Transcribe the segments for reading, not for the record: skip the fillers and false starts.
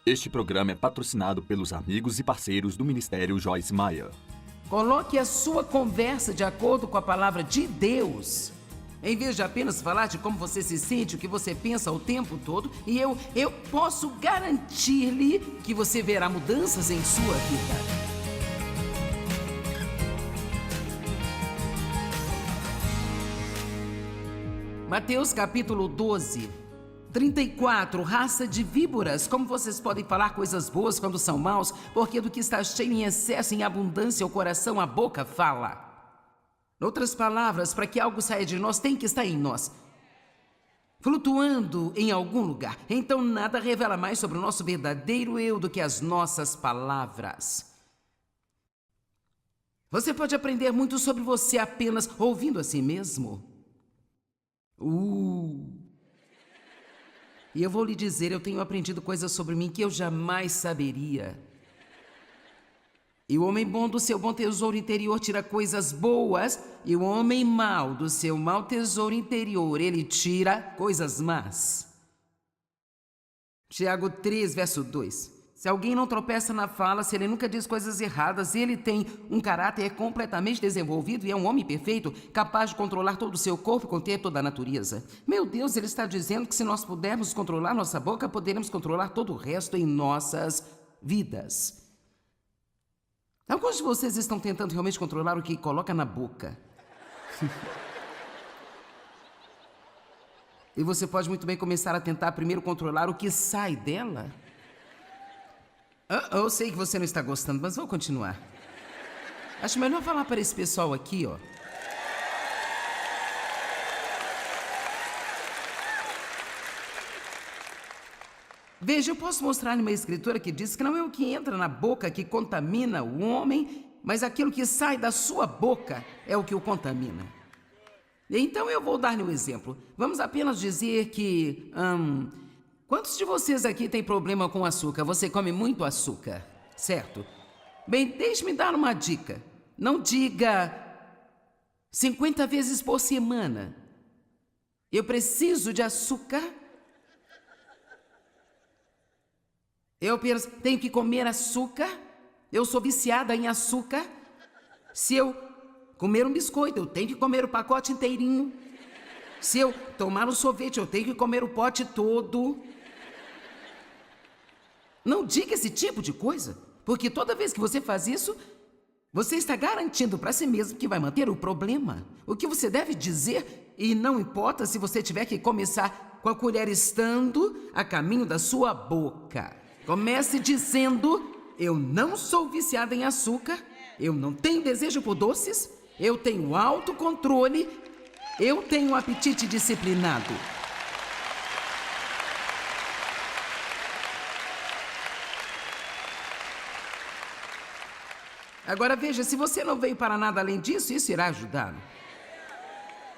Este programa é patrocinado pelos amigos e parceiros do Ministério Joyce Meyer. Coloque a sua conversa de acordo com a palavra de Deus. Em vez de apenas falar de como você se sente, o que você pensa o tempo todo, e eu posso garantir-lhe que você verá mudanças em sua vida. Mateus capítulo 12, 34, raça de víboras, como vocês podem falar coisas boas quando são maus, porque do que está cheio em excesso, em abundância, o coração, a boca fala. Em outras palavras, para que algo saia de nós, tem que estar em nós, flutuando em algum lugar. Então nada revela mais sobre o nosso verdadeiro eu do que as nossas palavras. Você pode aprender muito sobre você apenas ouvindo a si mesmo. E eu vou lhe dizer, eu tenho aprendido coisas sobre mim que eu jamais saberia. E o homem bom do seu bom tesouro interior tira coisas boas, e o homem mau do seu mau tesouro interior, ele tira coisas más. Tiago 3, verso 2. Se alguém não tropeça na fala, se ele nunca diz coisas erradas, ele tem um caráter completamente desenvolvido e é um homem perfeito, capaz de controlar todo o seu corpo e conter toda a natureza. Meu Deus, ele está dizendo que se nós pudermos controlar nossa boca, poderemos controlar todo o resto em nossas vidas. Alguns de vocês estão tentando realmente controlar o que coloca na boca. E você pode muito bem começar a tentar primeiro controlar o que sai dela. Eu sei que você não está gostando, mas vou continuar. Acho melhor falar para esse pessoal aqui, ó. Veja, eu posso mostrar-lhe uma escritura que diz que não é o que entra na boca que contamina o homem, mas aquilo que sai da sua boca é o que o contamina. Então eu vou dar-lhe um exemplo. Vamos apenas dizer que... quantos de vocês aqui têm problema com açúcar? Você come muito açúcar, certo? Bem, deixe-me dar uma dica. Não diga 50 vezes por semana. Eu preciso de açúcar. Eu apenas tenho que comer açúcar. Eu sou viciada em açúcar. Se eu comer um biscoito, eu tenho que comer o pacote inteirinho. Se eu tomar um sorvete, eu tenho que comer o pote todo. Não diga esse tipo de coisa, porque toda vez que você faz isso, você está garantindo para si mesmo que vai manter o problema. O que você deve dizer, e não importa se você tiver que começar com a colher estando a caminho da sua boca. Comece dizendo, eu não sou viciada em açúcar, eu não tenho desejo por doces, eu tenho autocontrole, eu tenho um apetite disciplinado. Agora veja, se você não veio para nada além disso, isso irá ajudá-lo.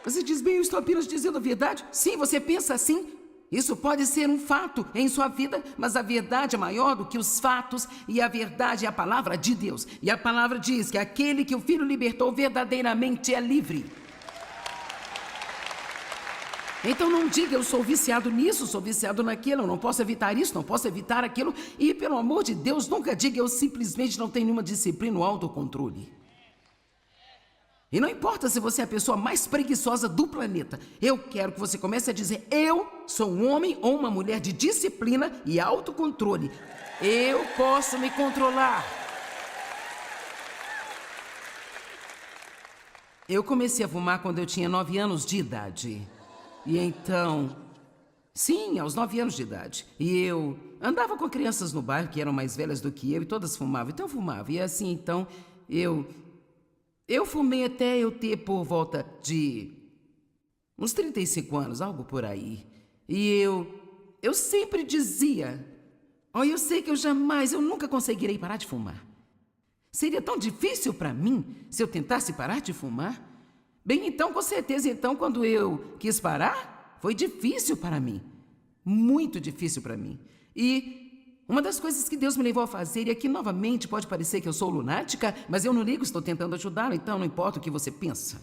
Você diz, bem, eu estou apenas dizendo a verdade. Sim, você pensa assim. Isso pode ser um fato em sua vida, mas a verdade é maior do que os fatos e a verdade é a palavra de Deus. E a palavra diz que aquele que o Filho libertou verdadeiramente é livre. Então não diga, eu sou viciado nisso, sou viciado naquilo, eu não posso evitar isso, não posso evitar aquilo. E pelo amor de Deus, nunca diga, eu simplesmente não tenho nenhuma disciplina ou autocontrole. E não importa se você é a pessoa mais preguiçosa do planeta, eu quero que você comece a dizer, eu sou um homem ou uma mulher de disciplina e autocontrole. Eu posso me controlar. Eu comecei a fumar quando eu tinha 9 anos de idade. E então, sim, aos 9 anos de idade. E eu andava com crianças no bairro que eram mais velhas do que eu e todas fumavam. Então eu fumava. E assim, então, eu fumei até eu ter por volta de uns 35 anos, algo por aí. E eu sempre dizia, eu sei que eu nunca conseguirei parar de fumar. Seria tão difícil para mim se eu tentasse parar de fumar. Bem, então, com certeza, então, quando eu quis parar, foi difícil para mim. Muito difícil para mim. E uma das coisas que Deus me levou a fazer, e aqui novamente pode parecer que eu sou lunática, mas eu não ligo, estou tentando ajudá-lo, então não importa o que você pensa.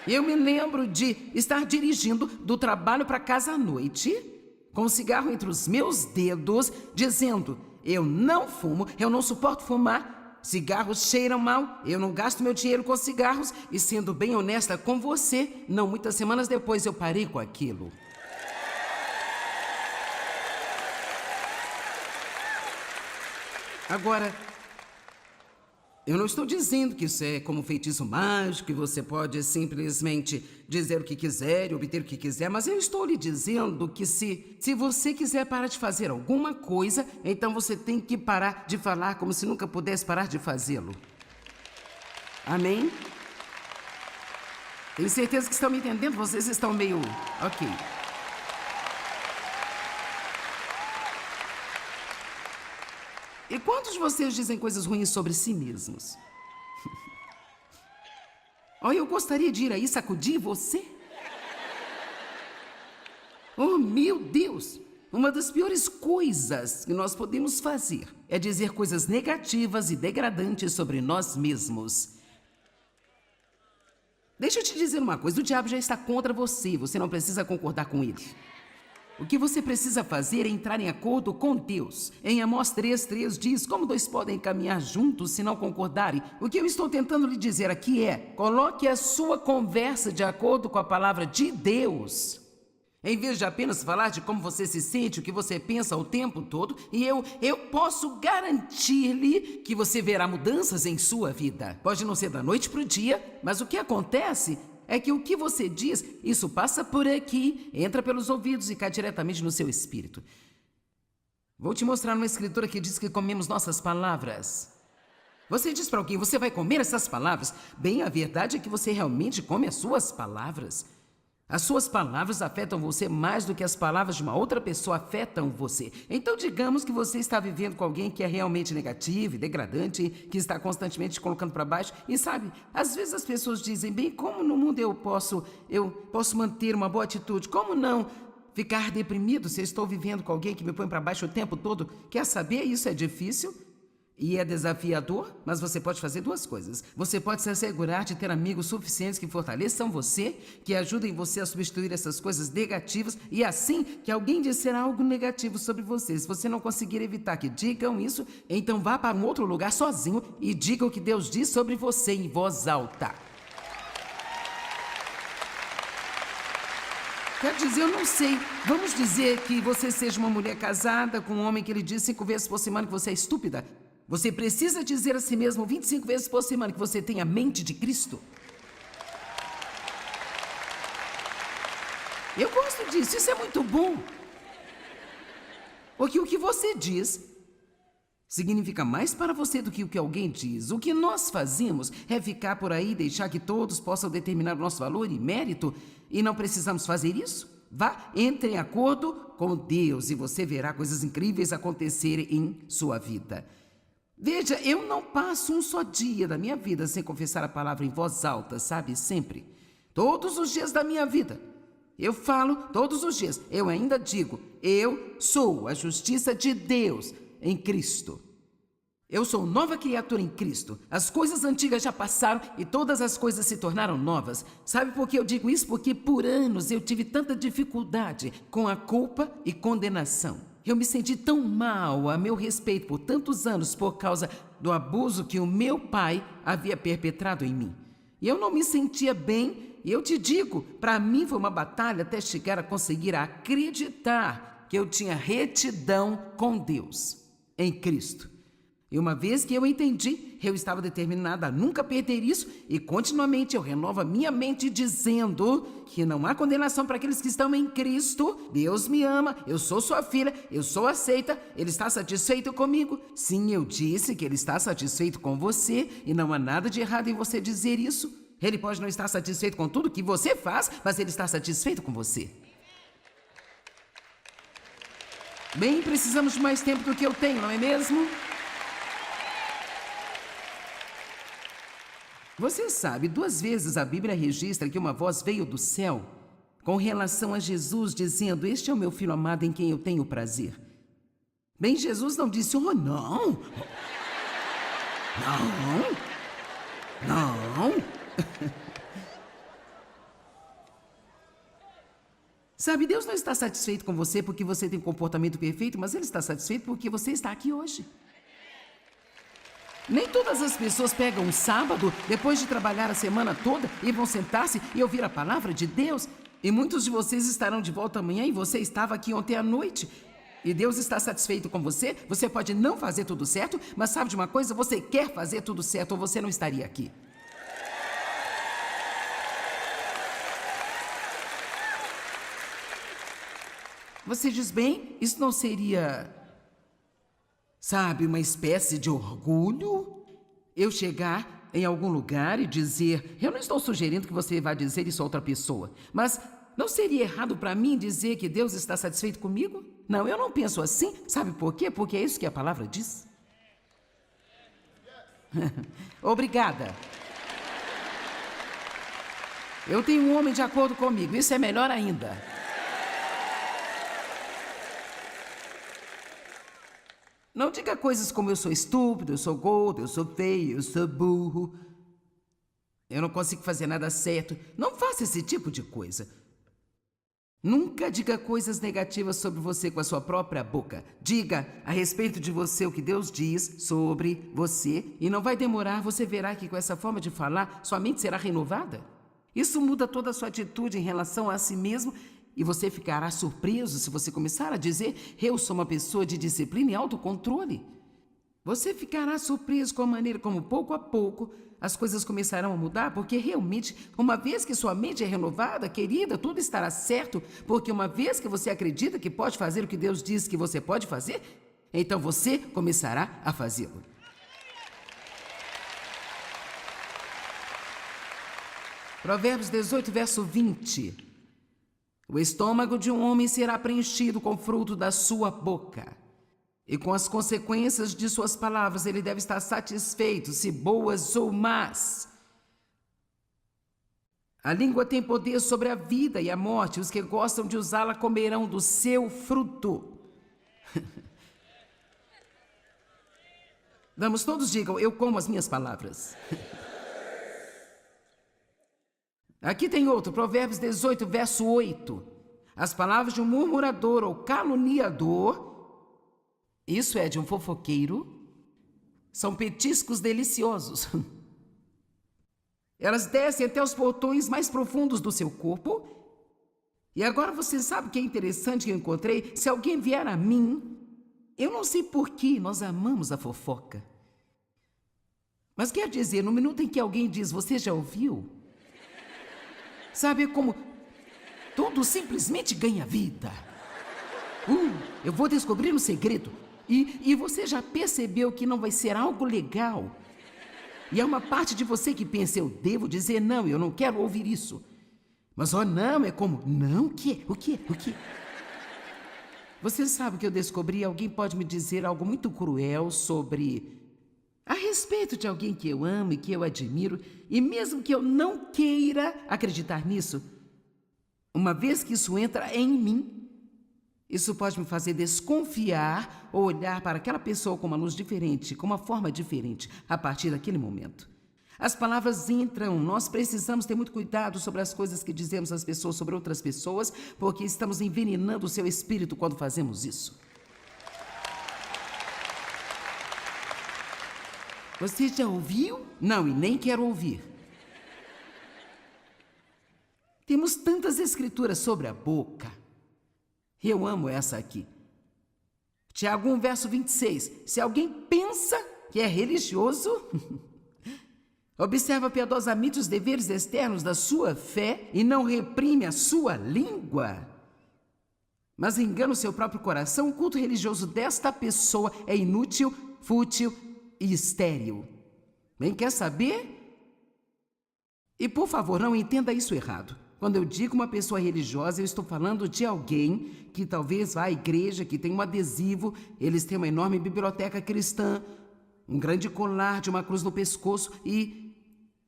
Eu me lembro de estar dirigindo do trabalho para casa à noite, com o cigarro entre os meus dedos, dizendo: eu não fumo, eu não suporto fumar, cigarros cheiram mal, eu não gasto meu dinheiro com cigarros, e sendo bem honesta com você, não muitas semanas depois eu parei com aquilo. Agora, eu não estou dizendo que isso é como feitiço mágico, que você pode simplesmente dizer o que quiser e obter o que quiser, mas eu estou lhe dizendo que se você quiser parar de fazer alguma coisa, então você tem que parar de falar como se nunca pudesse parar de fazê-lo. Amém? Tenho certeza que estão me entendendo, vocês estão meio... Ok. E quantos de vocês dizem coisas ruins sobre si mesmos? Olha, eu gostaria de ir aí sacudir você. Oh, meu Deus! Uma das piores coisas que nós podemos fazer é dizer coisas negativas e degradantes sobre nós mesmos. Deixa eu te dizer uma coisa, o diabo já está contra você, você não precisa concordar com ele. O que você precisa fazer é entrar em acordo com Deus. Em Amós 3:3 diz: como dois podem caminhar juntos se não concordarem? O que eu estou tentando lhe dizer aqui é: coloque a sua conversa de acordo com a palavra de Deus. Em vez de apenas falar de como você se sente, o que você pensa o tempo todo, e eu posso garantir-lhe que você verá mudanças em sua vida. Pode não ser da noite para o dia, mas o que acontece é que o que você diz, isso passa por aqui, entra pelos ouvidos e cai diretamente no seu espírito. Vou te mostrar uma escritura que diz que comemos nossas palavras. Você diz para alguém: você vai comer essas palavras? Bem, a verdade é que você realmente come as suas palavras. As suas palavras afetam você mais do que as palavras de uma outra pessoa afetam você. Então, digamos que você está vivendo com alguém que é realmente negativo e degradante, que está constantemente te colocando para baixo. E sabe, às vezes as pessoas dizem: bem, como no mundo eu posso manter uma boa atitude? Como não ficar deprimido se eu estou vivendo com alguém que me põe para baixo o tempo todo? Quer saber? Isso é difícil. E é desafiador, mas você pode fazer duas coisas. Você pode se assegurar de ter amigos suficientes que fortaleçam você, que ajudem você a substituir essas coisas negativas, e assim que alguém disser algo negativo sobre você, se você não conseguir evitar que digam isso, então vá para um outro lugar sozinho e diga o que Deus diz sobre você em voz alta. Quer dizer, eu não sei. Vamos dizer que você seja uma mulher casada com um homem que lhe diz 5 vezes por semana que você é estúpida. Você precisa dizer a si mesmo 25 vezes por semana que você tem a mente de Cristo. Eu gosto disso, isso é muito bom. Porque o que você diz significa mais para você do que o que alguém diz. O que nós fazemos é ficar por aí e deixar que todos possam determinar o nosso valor e mérito, e não precisamos fazer isso. Vá, entre em acordo com Deus e você verá coisas incríveis acontecerem em sua vida. Veja, eu não passo um só dia da minha vida sem confessar a palavra em voz alta, sabe? Sempre. Todos os dias da minha vida. Eu falo todos os dias. Eu ainda digo: eu sou a justiça de Deus em Cristo. Eu sou nova criatura em Cristo. As coisas antigas já passaram e todas as coisas se tornaram novas. Sabe por que eu digo isso? Porque por anos eu tive tanta dificuldade com a culpa e condenação. Eu me senti tão mal a meu respeito por tantos anos por causa do abuso que o meu pai havia perpetrado em mim. E eu não me sentia bem, e eu te digo, para mim foi uma batalha até chegar a conseguir acreditar que eu tinha retidão com Deus, em Cristo. E uma vez que eu entendi, eu estava determinada a nunca perder isso, e continuamente eu renovo a minha mente dizendo que não há condenação para aqueles que estão em Cristo. Deus me ama, eu sou sua filha, eu sou aceita, Ele está satisfeito comigo. Sim, eu disse que Ele está satisfeito com você, e não há nada de errado em você dizer isso. Ele pode não estar satisfeito com tudo que você faz, mas Ele está satisfeito com você. Bem, precisamos de mais tempo do que eu tenho, não é mesmo? Você sabe, 2 vezes a Bíblia registra que uma voz veio do céu com relação a Jesus, dizendo: este é o meu filho amado em quem eu tenho prazer. Bem, Jesus não disse: oh, não, não. Sabe, Deus não está satisfeito com você porque você tem um comportamento perfeito, mas Ele está satisfeito porque você está aqui hoje. Nem todas as pessoas pegam um sábado, depois de trabalhar a semana toda, e vão sentar-se e ouvir a palavra de Deus. E muitos de vocês estarão de volta amanhã e você estava aqui ontem à noite. E Deus está satisfeito com você. Você pode não fazer tudo certo, mas sabe de uma coisa? Você quer fazer tudo certo ou você não estaria aqui. Você diz, bem, isso não seria, sabe, uma espécie de orgulho? Eu chegar em algum lugar e dizer, eu não estou sugerindo que você vá dizer isso a outra pessoa, mas não seria errado para mim dizer que Deus está satisfeito comigo? Não, eu não penso assim. Sabe por quê? Porque é isso que a palavra diz. Obrigada. Eu tenho um homem de acordo comigo, isso é melhor ainda. Não diga coisas como eu sou estúpido, eu sou gordo, eu sou feio, eu sou burro. Eu não consigo fazer nada certo. Não faça esse tipo de coisa. Nunca diga coisas negativas sobre você com a sua própria boca. Diga a respeito de você o que Deus diz sobre você e não vai demorar, você verá que com essa forma de falar, sua mente será renovada. Isso muda toda a sua atitude em relação a si mesmo e você ficará surpreso se você começar a dizer, eu sou uma pessoa de disciplina e autocontrole. Você ficará surpreso com a maneira como, pouco a pouco, as coisas começarão a mudar, porque realmente, uma vez que sua mente é renovada, querida, tudo estará certo, porque uma vez que você acredita que pode fazer o que Deus diz que você pode fazer, então você começará a fazê-lo. Provérbios 18, verso 20. O estômago de um homem será preenchido com o fruto da sua boca. E com as consequências de suas palavras, ele deve estar satisfeito, se boas ou más. A língua tem poder sobre a vida e a morte. Os que gostam de usá-la comerão do seu fruto. Vamos, todos digam, eu como as minhas palavras. Aqui tem outro, Provérbios 18, verso 8. As palavras de um murmurador ou caluniador, isso é de um fofoqueiro, são petiscos deliciosos. Elas descem até os portões mais profundos do seu corpo. E agora você sabe o que é interessante que eu encontrei? Se alguém vier a mim, eu não sei por que nós amamos a fofoca. Mas quer dizer, no minuto em que alguém diz, você já ouviu? Sabe como tudo simplesmente ganha vida. Eu vou descobrir um segredo. E você já percebeu que não vai ser algo legal? E há uma parte de você que pensa, eu devo dizer não, eu não quero ouvir isso. Mas não, é como, não, o quê? Você sabe o que eu descobri? Alguém pode me dizer algo muito cruel a respeito de alguém que eu amo e que eu admiro, e mesmo que eu não queira acreditar nisso, uma vez que isso entra em mim, isso pode me fazer desconfiar ou olhar para aquela pessoa com uma luz diferente, com uma forma diferente, a partir daquele momento. As palavras entram, nós precisamos ter muito cuidado sobre as coisas que dizemos às pessoas sobre outras pessoas, porque estamos envenenando o seu espírito quando fazemos isso. Você já ouviu? Não, e nem quero ouvir. Temos tantas escrituras sobre a boca. Eu amo essa aqui. Tiago 1, verso 26. Se alguém pensa que é religioso, observa piedosamente os deveres externos da sua fé e não reprime a sua língua, mas engana o seu próprio coração, o culto religioso desta pessoa é inútil, fútil e estéril. Bem, quer saber? E por favor, não entenda isso errado. Quando eu digo uma pessoa religiosa, eu estou falando de alguém que talvez vá à igreja, que tem um adesivo, eles têm uma enorme biblioteca cristã, um grande colar de uma cruz no pescoço e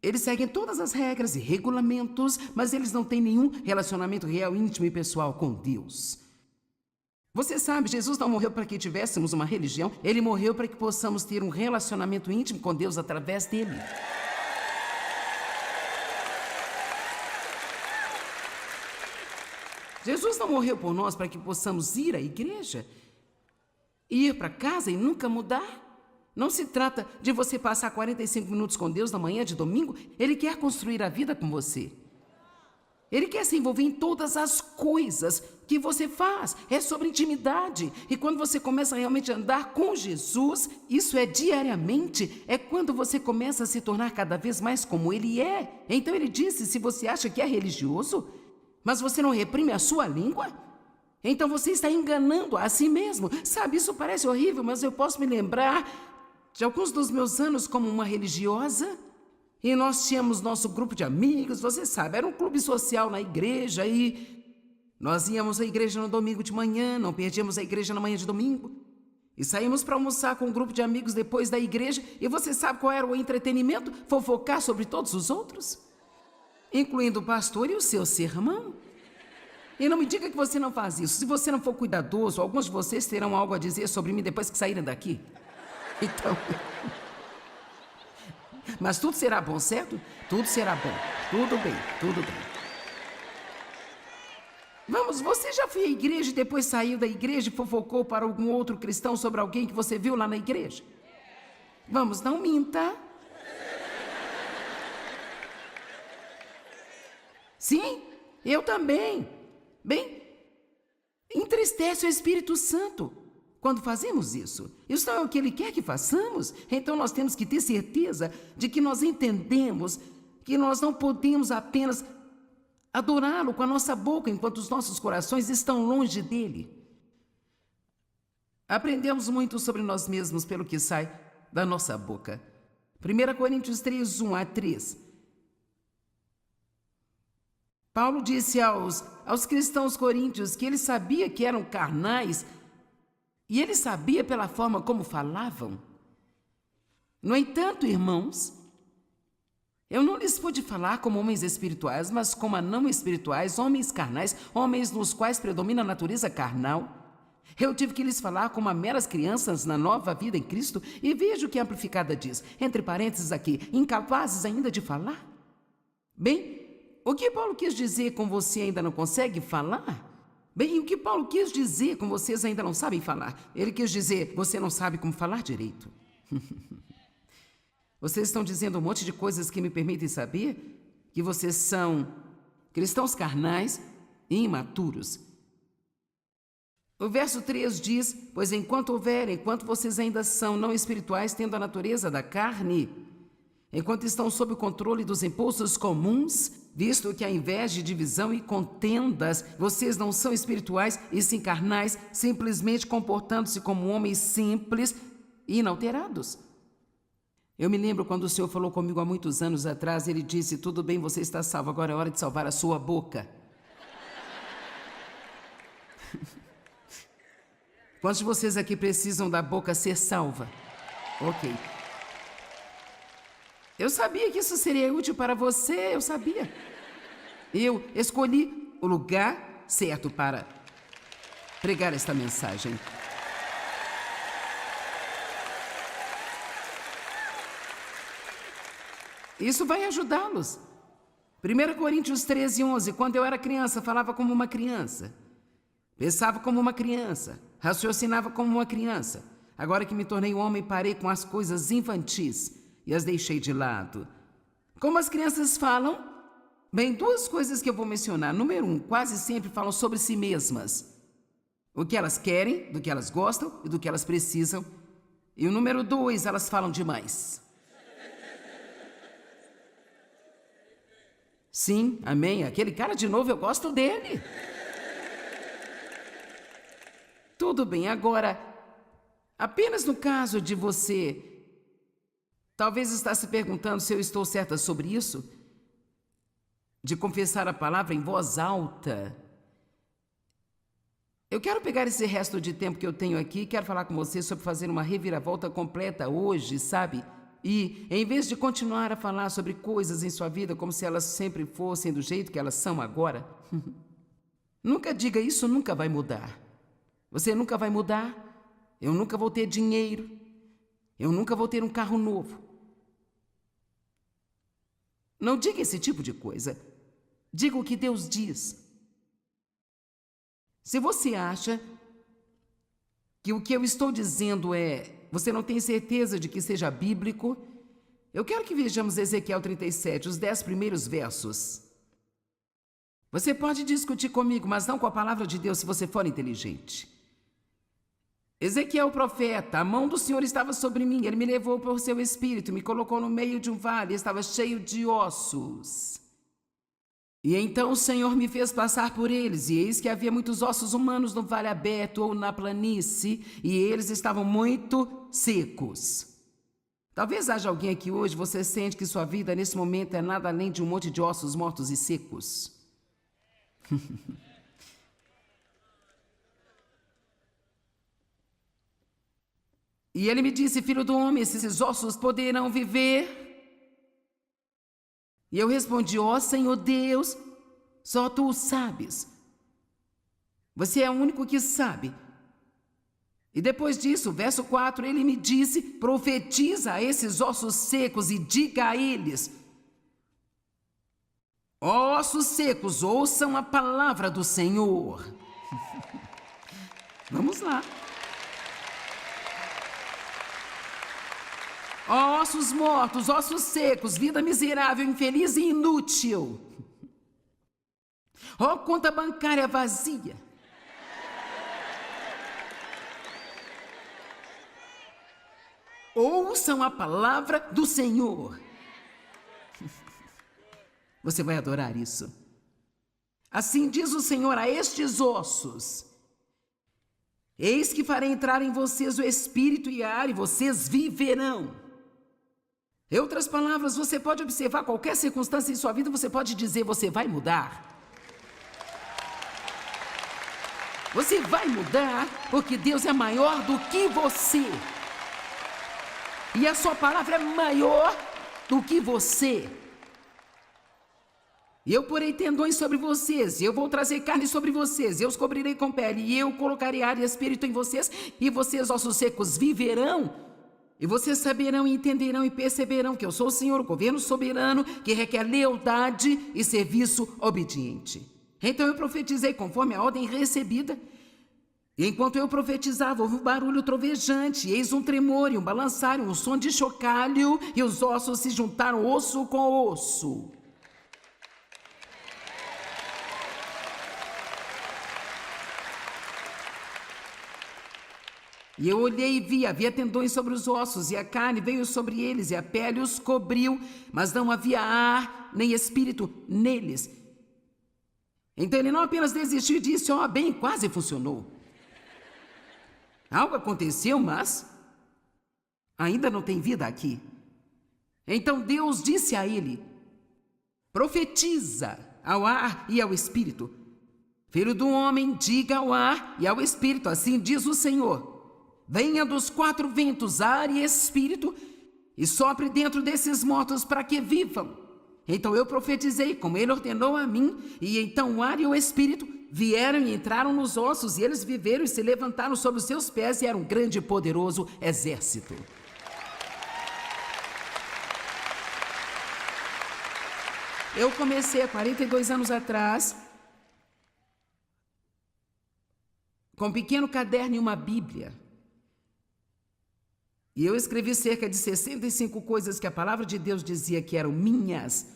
eles seguem todas as regras e regulamentos, mas eles não têm nenhum relacionamento real, íntimo e pessoal com Deus. Você sabe, Jesus não morreu para que tivéssemos uma religião, Ele morreu para que possamos ter um relacionamento íntimo com Deus através dele. Jesus não morreu por nós para que possamos ir à igreja, ir para casa e nunca mudar. Não se trata de você passar 45 minutos com Deus na manhã de domingo. Ele quer construir a vida com você. Ele quer se envolver em todas as coisas que você faz. É sobre intimidade. E quando você começa a realmente andar com Jesus, isso é diariamente, é quando você começa a se tornar cada vez mais como Ele é. Então Ele disse, se você acha que é religioso, mas você não reprime a sua língua, então você está enganando a si mesmo. Sabe, isso parece horrível, mas eu posso me lembrar de alguns dos meus anos como uma religiosa, e nós tínhamos nosso grupo de amigos, você sabe, era um clube social na igreja, e nós íamos à igreja no domingo de manhã, não perdíamos a igreja na manhã de domingo, e saímos para almoçar com um grupo de amigos depois da igreja, e você sabe qual era o entretenimento? Fofocar sobre todos os outros, incluindo o pastor e o seu sermão. E não me diga que você não faz isso. Se você não for cuidadoso, alguns de vocês terão algo a dizer sobre mim depois que saírem daqui. Então, mas tudo será bom, certo? Tudo será bom. Tudo bem, tudo bem. Vamos, você já foi à igreja e depois saiu da igreja e fofocou para algum outro cristão sobre alguém que você viu lá na igreja? Vamos, não minta. Sim, eu também. Bem, entristece o Espírito Santo quando fazemos isso. Isso não é o que Ele quer que façamos. Então nós temos que ter certeza de que nós entendemos que nós não podemos apenas adorá-lo com a nossa boca enquanto os nossos corações estão longe dele. Aprendemos muito sobre nós mesmos pelo que sai da nossa boca. 1 Coríntios 3, 1 a 3. Paulo disse aos cristãos coríntios que ele sabia que eram carnais e ele sabia pela forma como falavam. No entanto, irmãos, eu não lhes pude falar como homens espirituais, mas como a não espirituais, homens carnais, homens nos quais predomina a natureza carnal. Eu tive que lhes falar como a meras crianças na nova vida em Cristo, e veja o que a Amplificada diz, entre parênteses aqui, incapazes ainda de falar. Bem, o que Paulo quis dizer com você ainda não consegue falar? Bem, o que Paulo quis dizer com vocês ainda não sabem falar? Ele quis dizer, você não sabe como falar direito. Vocês estão dizendo um monte de coisas que me permitem saber que vocês são cristãos carnais e imaturos. O verso 3 diz, pois enquanto vocês ainda são não espirituais, tendo a natureza da carne, enquanto estão sob o controle dos impulsos comuns, visto que há inveja, divisão e contendas, vocês não são espirituais e sim carnais, simplesmente comportando-se como homens simples e inalterados. Eu me lembro quando o Senhor falou comigo há muitos anos atrás, Ele disse, tudo bem, você está salvo, agora é hora de salvar a sua boca. Quantos de vocês aqui precisam da boca ser salva? Ok. Eu sabia que isso seria útil para você, eu sabia. Eu escolhi o lugar certo para pregar esta mensagem. Isso vai ajudá-los. 1 Coríntios 13, 11. Quando eu era criança, falava como uma criança. Pensava como uma criança. Raciocinava como uma criança. Agora que me tornei homem, parei com as coisas infantis e as deixei de lado. Como as crianças falam? Bem, duas coisas que eu vou mencionar. Número 1, quase sempre falam sobre si mesmas. O que elas querem, do que elas gostam e do que elas precisam. E o número 2, elas falam demais. Sim, amém. Aquele cara de novo, eu gosto dele. Tudo bem, agora, apenas no caso de você, talvez está se perguntando se eu estou certa sobre isso, de confessar a palavra em voz alta. Eu quero pegar esse resto de tempo que eu tenho aqui e quero falar com você sobre fazer uma reviravolta completa hoje, sabe? E, em vez de continuar a falar sobre coisas em sua vida como se elas sempre fossem do jeito que elas são agora, nunca diga isso, nunca vai mudar. Você nunca vai mudar, eu nunca vou ter dinheiro, eu nunca vou ter um carro novo. Não diga esse tipo de coisa. Diga o que Deus diz. Se você acha que o que eu estou dizendo você não tem certeza de que seja bíblico, eu quero que vejamos Ezequiel 37, os 10 primeiros versos. Você pode discutir comigo, mas não com a palavra de Deus se você for inteligente. Ezequiel, profeta, a mão do Senhor estava sobre mim, ele me levou por seu espírito, me colocou no meio de um vale, estava cheio de ossos. E então o Senhor me fez passar por eles, e eis que havia muitos ossos humanos no vale aberto ou na planície, e eles estavam muito secos. Talvez haja alguém aqui hoje, você sente que sua vida nesse momento é nada além de um monte de ossos mortos e secos. E ele me disse, filho do homem, esses ossos poderão viver? E eu respondi, ó Senhor Deus, só tu o sabes. Você é o único que sabe. E depois disso, verso 4, ele me disse, profetiza a esses ossos secos e diga a eles, ó ossos secos, ouçam a palavra do Senhor. Vamos lá. Ó ossos mortos, ossos secos, vida miserável, infeliz e inútil. Ó conta bancária vazia. Ouçam a palavra do Senhor. Você vai adorar isso. Assim diz o Senhor a estes ossos: eis que farei entrar em vocês o espírito e a ar, e vocês viverão. Em outras palavras, você pode observar qualquer circunstância em sua vida, você pode dizer, você vai mudar. Você vai mudar porque Deus é maior do que você. E a sua palavra é maior do que você. E eu porei tendões sobre vocês, e eu vou trazer carne sobre vocês, e eu os cobrirei com pele, e eu colocarei ar e espírito em vocês, e vocês, ossos secos, viverão. E vocês saberão, entenderão e perceberão que eu sou o Senhor, o governo soberano, que requer lealdade e serviço obediente. Então eu profetizei conforme a ordem recebida. E enquanto eu profetizava, houve um barulho trovejante, eis um tremor e um balançar, um som de chocalho, e os ossos se juntaram osso com osso. E eu olhei e vi, havia tendões sobre os ossos, e a carne veio sobre eles, e a pele os cobriu, mas não havia ar nem espírito neles. Então ele não apenas desistiu e disse, ó, bem, quase funcionou. Algo aconteceu, mas ainda não tem vida aqui. Então Deus disse a ele, profetiza ao ar e ao espírito. Filho do homem, diga ao ar e ao espírito, assim diz o Senhor. Venha dos 4 ventos, ar e espírito, e sopre dentro desses mortos para que vivam. Então eu profetizei, como ele ordenou a mim, e então o ar e o espírito vieram e entraram nos ossos, e eles viveram e se levantaram sobre os seus pés, e era um grande e poderoso exército. Eu comecei há 42 anos atrás, com um pequeno caderno e uma Bíblia. E eu escrevi cerca de 65 coisas que a palavra de Deus dizia que eram minhas,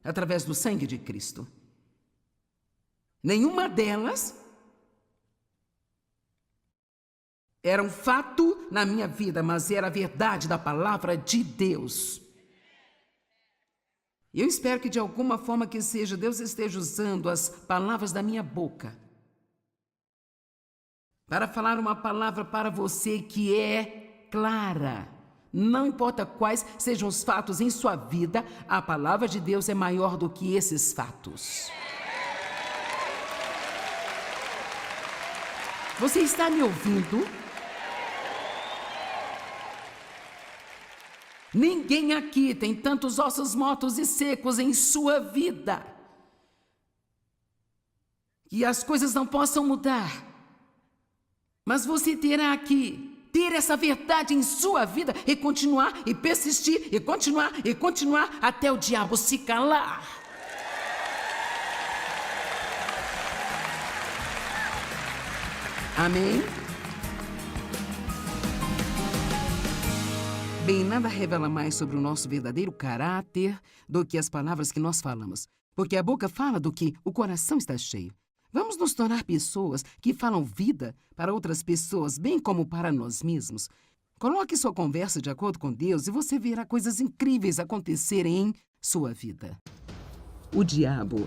através do sangue de Cristo. Nenhuma delas era um fato na minha vida, mas era a verdade da palavra de Deus. E eu espero que de alguma forma que seja, Deus esteja usando as palavras da minha boca para falar uma palavra para você que é clara. Não importa quais sejam os fatos em sua vida, a palavra de Deus é maior do que esses fatos. Você está me ouvindo? Ninguém aqui tem tantos ossos mortos e secos em sua vida que as coisas não possam mudar. Mas você terá que ter essa verdade em sua vida e continuar e persistir e continuar até o diabo se calar. Amém? Bem, nada revela mais sobre o nosso verdadeiro caráter do que as palavras que nós falamos. Porque a boca fala do que o coração está cheio. Vamos nos tornar pessoas que falam vida para outras pessoas, bem como para nós mesmos. Coloque sua conversa de acordo com Deus e você verá coisas incríveis acontecerem em sua vida. O diabo